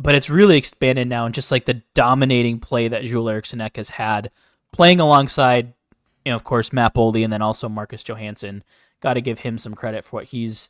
but it's really expanded now, and just like the dominating play that Joel Eriksson Ek has had, playing alongside, of course, Matt Boldy and then also Marcus Johansson. Got to give him some credit for what he's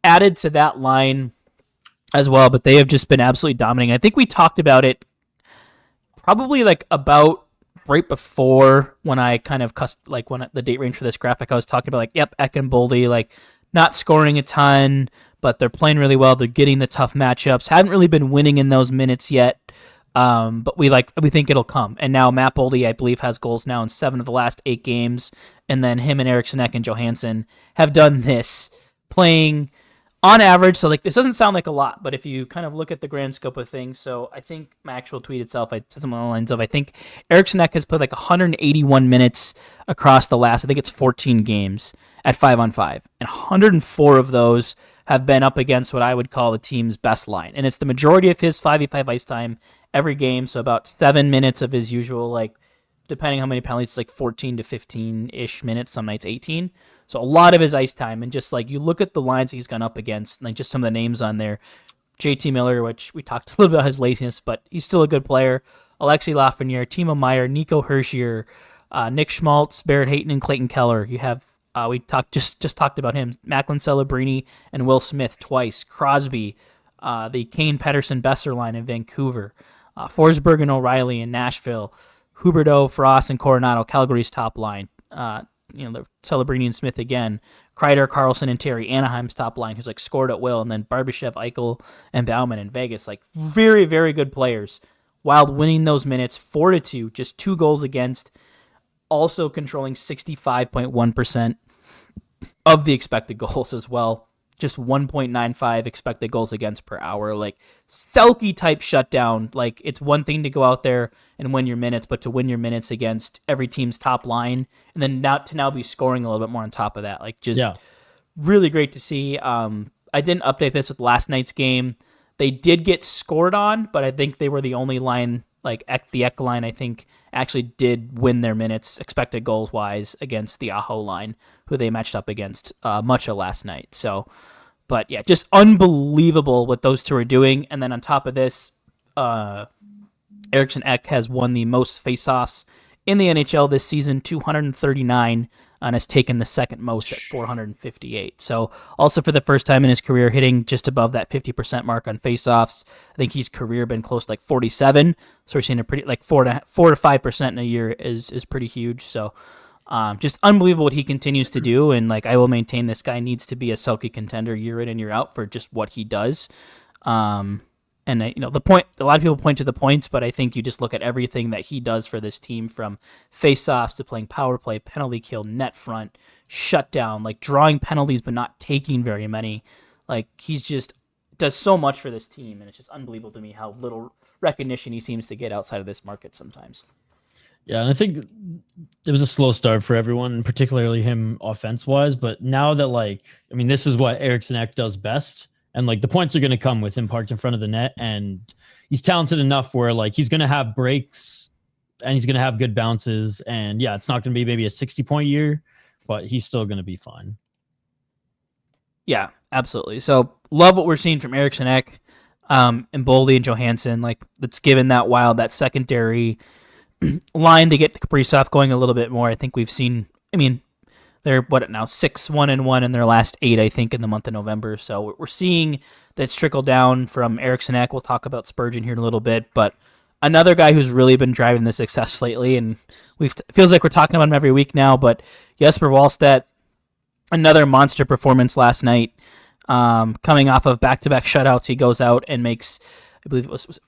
added to that line as well, but they have just been absolutely dominating. I think we talked about it probably like about right before when I kind of when the date range for this graphic, I was talking about Ek and Boldy, not scoring a ton, but they're playing really well. They're getting the tough matchups. Haven't really been winning in those minutes yet, but we think it'll come. And now Matt Boldy, I believe, has goals now in 7 of the last 8 games, and then him and Eriksson Ek and Johansson have done this, playing on average. So this doesn't sound like a lot, but if you kind of look at the grand scope of things, so I think my actual tweet itself, I said something along the lines of, I think Eriksson Ek has played 181 minutes across the last, I think it's 14 games at 5-on-5, and 104 of those have been up against what I would call the team's best line. And it's the majority of his 5v5 ice time every game, so about 7 minutes of his usual, depending how many penalties, it's 14 to 15-ish minutes, some nights 18. So a lot of his ice time, and just you look at the lines he's gone up against, and just some of the names on there. JT Miller, which we talked a little bit about his laziness, but he's still a good player. Alexei Lafreniere, Timo Meier, Nico Hershier, Nick Schmaltz, Barrett Hayton, and Clayton Keller. You have we just talked about him. Macklin Celebrini and Will Smith twice. Crosby, the Kane Pedersen Besser line in Vancouver. Forsberg and O'Reilly in Nashville. Huberdeau, Frost, and Coronado, Calgary's top line. The Celebrini and Smith again. Kreider, Carlson, and Terry, Anaheim's top line, who's scored at will. And then Barbashev, Eichel, and Bauman in Vegas. Very, very good players. While winning those minutes 4-2, just 2 goals against. Also controlling 65.1% of the expected goals as well. Just 1.95 expected goals against per hour. Selke type shutdown. It's one thing to go out there and win your minutes, but to win your minutes against every team's top line, and then now be scoring a little bit more on top of that. Really great to see. I didn't update this with last night's game. They did get scored on, but I think they were the only line, the Ek line, I think, actually did win their minutes expected goals wise against the Aho line, who they matched up against much of last night. So, but yeah, just unbelievable what those two are doing. And then on top of this, Eriksson Ek has won the most faceoffs in the NHL this season, 239, and has taken the second most at 458. So also for the first time in his career, hitting just above that 50% mark on faceoffs. I think his career been close to 47. So we're seeing a pretty 4 to 5% in a year is pretty huge. So just unbelievable what he continues to do. And I will maintain, this guy needs to be a Selke contender year in and year out for just what he does. And the point, a lot of people point to the points, but I think you just look at everything that he does for this team, from face-offs to playing power play, penalty kill, net front, shutdown, drawing penalties but not taking very many. He's just does so much for this team, and it's just unbelievable to me how little recognition he seems to get outside of this market sometimes. Yeah, and I think it was a slow start for everyone, particularly him offense-wise, but now that, this is what Eriksson Ek does best. And the points are going to come with him parked in front of the net, and he's talented enough where he's going to have breaks and he's going to have good bounces. And yeah, it's not going to be maybe a 60-point year, but he's still going to be fine. Yeah, absolutely. So love what we're seeing from Eriksson Ek and Boldy and Johansson. That's given that that secondary line to get the Kaprizov going a little bit more. I think we've seen. They're 6-1-1 in their last 8, I think, in the month of November. So we're seeing that's trickle down from Eriksson Ek. We'll talk about Spurgeon here in a little bit, but another guy who's really been driving the success lately, and feels like we're talking about him every week now, but Jesper Wallstedt, another monster performance last night, coming off of back-to-back shutouts. He goes out and makes, I believe it was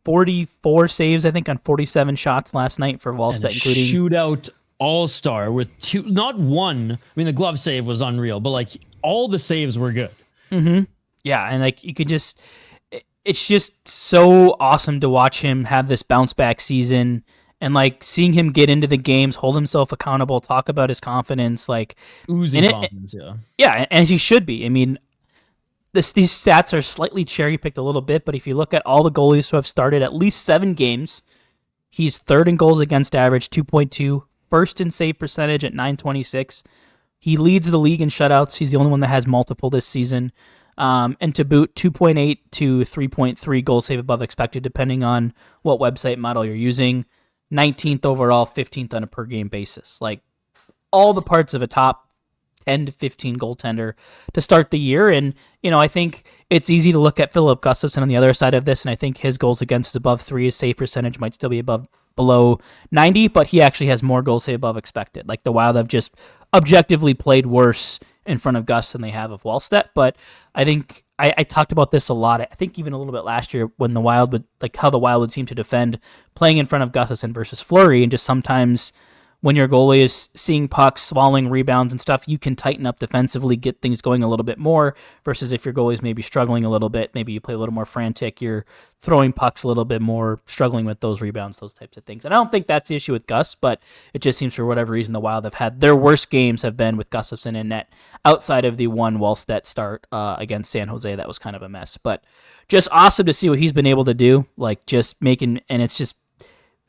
44 saves, I think, on 47 shots last night for Wallstedt, including shootout all-star with 2, not one. The glove save was unreal, but all the saves were good. Mm-hmm. Yeah, and you could just, it's just so awesome to watch him have this bounce back season, and seeing him get into the games, hold himself accountable, talk about his confidence, oozing confidence. Yeah, as he should be. These stats are slightly cherry picked a little bit, but if you look at all the goalies who have started at least 7 games, he's third in goals against average, 2.2. First in save percentage at 926. He leads the league in shutouts. He's the only one that has multiple this season. And to boot, 2.8 to 3.3 goal save above expected, depending on what website model you're using. 19th overall, 15th on a per game basis. Like all the parts of a top 10 to 15 goaltender to start the year. And, I think it's easy to look at Philip Gustafsson on the other side of this, and I think his goals against is above 3. His save percentage might still be below 90, but he actually has more goals save above expected. Like the Wild have just objectively played worse in front of Gus than they have of Wallstedt. But I think I talked about this a lot. I think even a little bit last year when the Wild would, like how the Wild would seem to defend playing in front of Gustafsson versus Fleury, and just sometimes when your goalie is seeing pucks, swallowing rebounds and stuff, you can tighten up defensively, get things going a little bit more, versus if your goalie's maybe struggling a little bit, maybe you play a little more frantic, you're throwing pucks a little bit more, struggling with those rebounds, those types of things. And I don't think that's the issue with Gus, but it just seems for whatever reason the Wild have had their worst games have been with Gustafsson in net, outside of the one Wallstedt start against San Jose. That was kind of a mess. But just awesome to see what he's been able to do, like just making, and it's just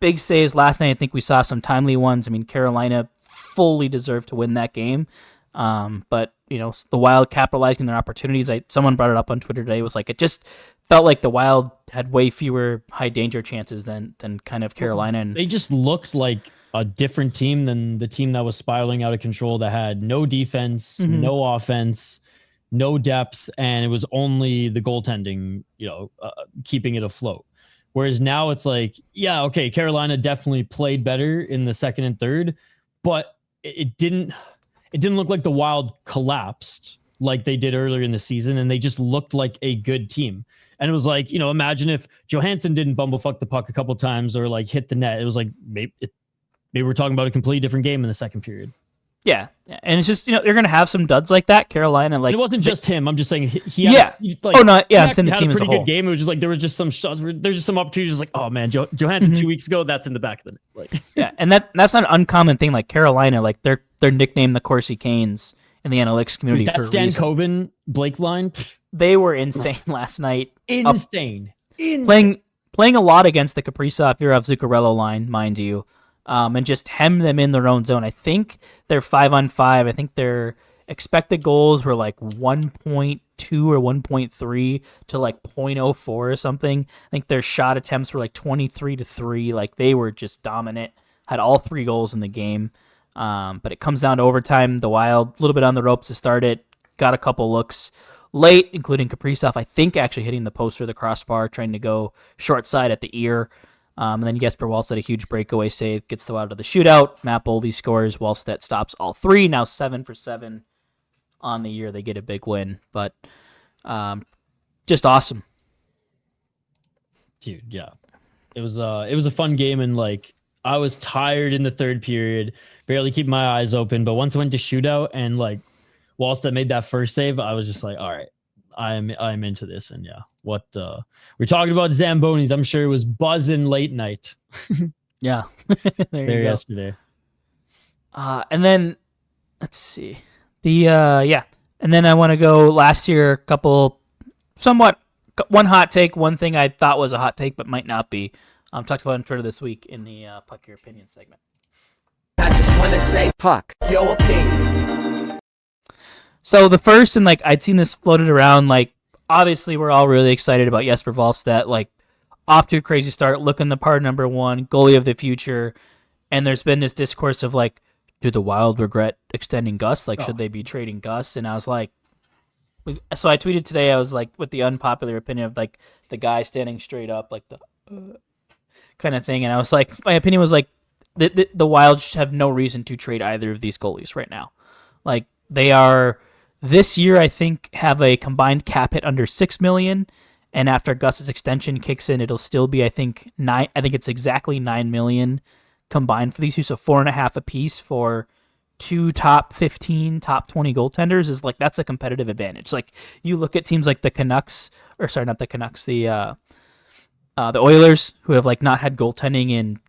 big saves. Last night, I think we saw some timely ones. I mean, Carolina fully deserved to win that game. But, the Wild capitalizing their opportunities. Someone brought it up on Twitter today. It was like, it just felt like the Wild had way fewer high danger chances than kind of Carolina. And they just looked like a different team than the team that was spiraling out of control, that had no defense, no offense, no depth. And it was only the goaltending, keeping it afloat. Whereas now it's like, yeah, okay, Carolina definitely played better in the second and third, but it didn't look like the Wild collapsed like they did earlier in the season, and they just looked like a good team. And it was like, imagine if Johansson didn't bumblefuck the puck a couple times or like hit the net. It was like maybe we're talking about a completely different game in the second period. Yeah, and it's just, they're going to have some duds like that. Carolina, like, and it wasn't just him. I'm just saying he had, I'm saying the team as a whole. Good game. It was just like there was just some shots where there's just some opportunities. Just like, oh man, Johansson 2 weeks ago, that's in the back of the net. Like, yeah, and that's not an uncommon thing. Like Carolina, like they're nicknamed the Corsi Canes in the analytics community. That for Stan reason. Coben Blake line, they were insane last night. Insane. Playing a lot against the Kaprizov Yurov Zuccarello line, mind you. And just hem them in their own zone. I think they're 5-on-5. I think their expected goals were like 1.2 or 1.3 to like 0.04 or something. I think their shot attempts were like 23-3. Like they were just dominant. Had all 3 goals in the game. But it comes down to overtime. The Wild, a little bit on the ropes to start it. Got a couple looks late, including Kaprizov, I think actually hitting the post or the crossbar, trying to go short side at the ear. And then Jesper Wallstedt, a huge breakaway save, gets the Wild to the shootout. Matt Boldy scores. Wallstedt stops all 3. Now 7 for 7 on the year. They get a big win, but just awesome, dude. Yeah, it was a fun game, and like I was tired in the third period, barely keeping my eyes open. But once I went to shootout and like Wallstedt made that first save, I was just like, all right, I'm into this. And yeah, we're talking about Zambonis. I'm sure it was buzzing late night. Yeah, there you go. Yesterday. And then let's see and then I want to go last year. One hot take, one thing I thought was a hot take but might not be. Talked about on Twitter this week in the Puck Your Opinion segment. I just want to say, Puck Your Opinion. So the first, and like I'd seen this floated around, like obviously we're all really excited about Jesper Wallstedt, like off to a crazy start, looking the part number 1, goalie of the future. And there's been this discourse of like, do the Wild regret extending Gus? Like, should they be trading Gus? And I was like, so I tweeted today, I was like, with the unpopular opinion of like the guy standing straight up, like the kind of thing. And I was like, my opinion was like, the Wild have no reason to trade either of these goalies right now. Like they are, this year, I think, have a combined cap hit under $6 million, and after Gus's extension kicks in, it'll still be, I think, it's exactly $9 million combined for these two, so 4.5 apiece for 2 top 15, top 20 goaltenders is like, that's a competitive advantage. Like you look at teams like the Canucks, or sorry, not the Canucks, the Oilers, who have like not had goaltending in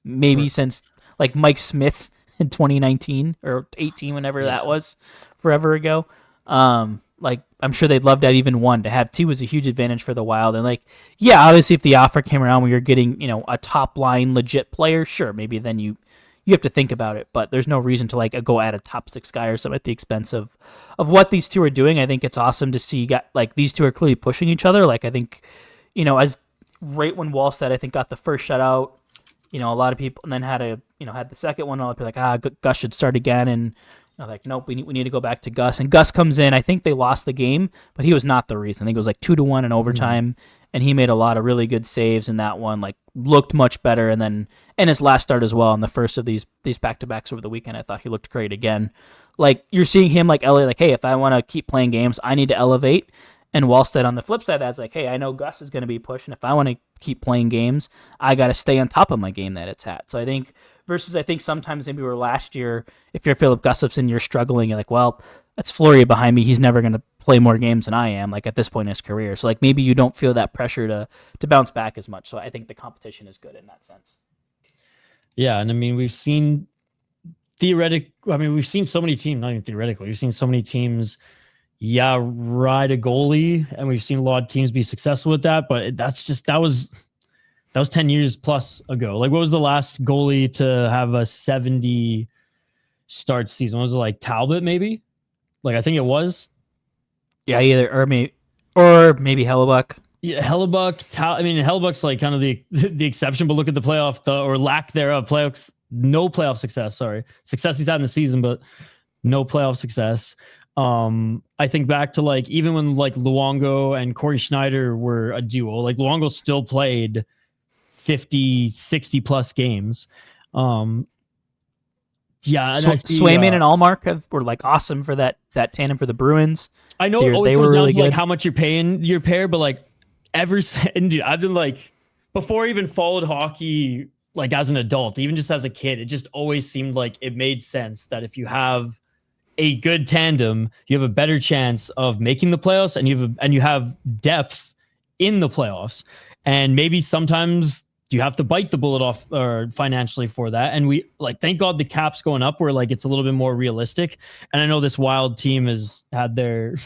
maybe since like Mike Smith in 2019 or 18, whenever that was. Forever ago. Like I'm sure they'd love to have even one. To have 2 was a huge advantage for the Wild. And like, yeah, obviously if the offer came around where you're getting, a top line legit player, sure, maybe then you you have to think about it, but there's no reason to like go at a top 6 guy or something at the expense of what these two are doing. I think it's awesome to see like these two are clearly pushing each other. Like I think, as right when Wallstedt I think got the first shutout, a lot of people, and then had the second one. All people like, Gus should start again, and like, nope, we need to go back to Gus. And Gus comes in. I think they lost the game, but he was not the reason. I think it was like 2-1 in overtime, and he made a lot of really good saves in that one. Like looked much better, and then in his last start as well, in the first of these back-to-backs over the weekend, I thought he looked great again. Like you're seeing him like Elliot, like, hey, if I want to keep playing games, I need to elevate. And Wallstedt on the flip side, that's like, hey, I know Gus is going to be pushing. If I want to keep playing games, I got to stay on top of my game that it's at. So I think sometimes maybe where last year, if you're Philip Gustafsson, you're struggling. You're like, well, that's Fleury behind me. He's never going to play more games than I am, like at this point in his career. So like maybe you don't feel that pressure to bounce back as much. So I think the competition is good in that sense. Yeah, and I mean, we've seen we've seen so many teams, not even theoretically, we've seen so many teams ride a goalie, and we've seen a lot of teams be successful with that, but that was 10 years plus ago. Like, what was the last goalie to have a 70 start season? Was it like Talbot, maybe? Like, I think it was. Yeah, either or maybe Hellebuck. Yeah, Hellebuck. Hellebuck's like kind of the exception, but look at the playoff or lack thereof. No playoff success. Sorry, success he's had in the season, but no playoff success. I think back to like even when like Luongo and Corey Schneider were a duo, like Luongo still played 50, 60 plus games. Swayman and Allmark were like awesome for that tandem for the Bruins. I know it always goes down to like how much you're paying your pair, but like dude, I've been like, before I even followed hockey like as an adult, even just as a kid, it just always seemed like it made sense that if you have a good tandem, you have a better chance of making the playoffs, and you have depth in the playoffs. And maybe sometimes you have to bite the bullet off or financially for that. And we like, thank God the cap's going up where like it's a little bit more realistic. And I know this Wild team has had their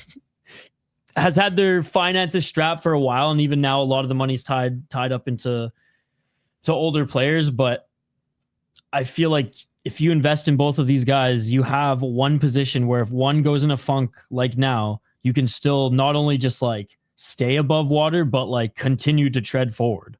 finances strapped for a while, and even now a lot of the money's tied up into older players. But I feel like if you invest in both of these guys, you have one position where if one goes in a funk like now, you can still not only just like stay above water, but like continue to tread forward.